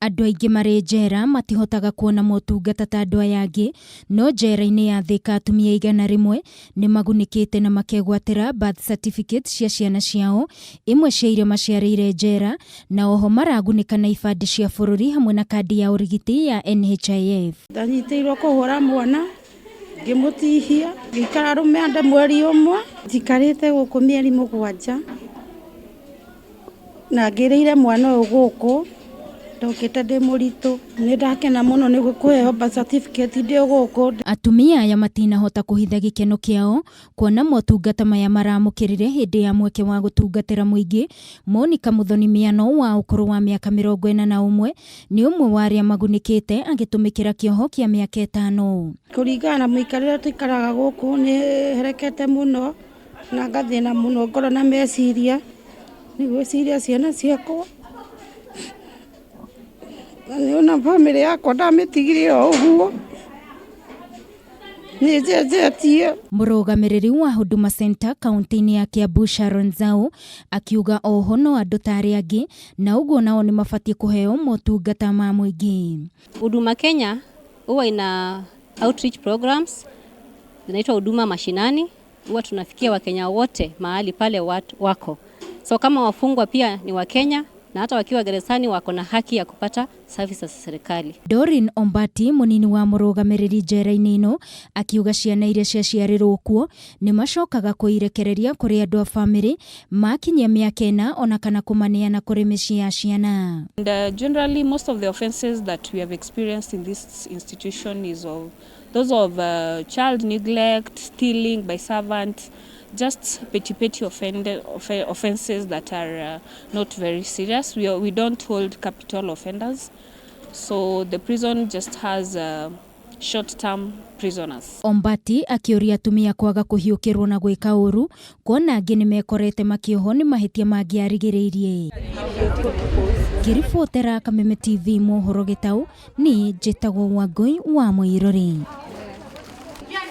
Andũ aingĩ marĩ njera matihotaga kuona motungata ta andũ aya angĩ, no njera-ini ya Thika atumia igana rimwe nĩ magunikĩte na makegwatĩra birth certificate cia ciana ciao, imwe cia iria maciarĩire njera, na oho maragunika na ibandi cia bururi hamwe na kandi ya urigiti ya NHIF. Ndanyitĩirwo kũhũra mwana, ngĩmũtihia, ngĩikara rũmende mweri ũmwe, njikarĩte gũkũ mĩeri 7 na ngĩrĩire mwana ũyũ gũkũ. Ndokĩte ndĩ mũritũ, nĩ ndakena mũno nĩ kuheo birth certificate ndĩ gũkũ. Atumia aya matinahota kuhitha gikeno kiao kwona motungata maya maramukirire hĩndĩ ya mweke wa gutungatira muingi. Monica Muthoni Miano wa ũkũrũ wa mĩaka 41 nĩ ũmwe wa arĩa magunikĩte agĩtũmĩkĩra kĩoho kĩa mĩaka 5. Kũringana na mũikarĩre tũikaraga gũkũ nĩ herekete mũno na ngathĩna mũno ngoro na meciria, nĩ gwĩciria ciana ciakwa. Ona family yakwa ndamĩtigire ohwo nĩ njenjetie. Mũrũgamĩrĩri wa Huduma Center kaunti-inĩ ya Kiambu Sharon Zau akiuga oho no andũ ta arĩa angĩ na ũguo nao nĩ mabatie kuheo motungata ma muingi. Huduma Kenya huwa ina outreach programs zinaitwa huduma mashinani, huwa tunafikia Wakenya wote mahali pale wako. So kama wafungwa pia ni Wakenya na hata wakiwa gerezani wako na haki ya kupata services za serikali. Doreen Ombati munini wa mũrũgamĩrĩri njera-inĩ ino akiuga ciana iria ciaciarĩrwo kuo nĩ macokaga kũirekereria kũrĩ andũ a bamĩrĩ makinyia mĩaka 4 ona kana kũmaneana kũrĩ mĩciĩ ya ciana. And generally most of the offenses that we have experienced in this institution is of those of child neglect, stealing by servants, just petty offenses that are not very serious. We don't hold capital offenders, so the prison just has short-term prisoners. Ombati akĩũria atumia kwaga kũhiũkĩrwo na gwĩka ũru, kuona angĩ nĩ mekorete makĩohwo nĩ mahĩtia mangĩarigĩrĩirie. Ngĩribotera Kameme TV mohoro Gĩtaũ, ni njĩtagwo Wangui wa Mũirũri.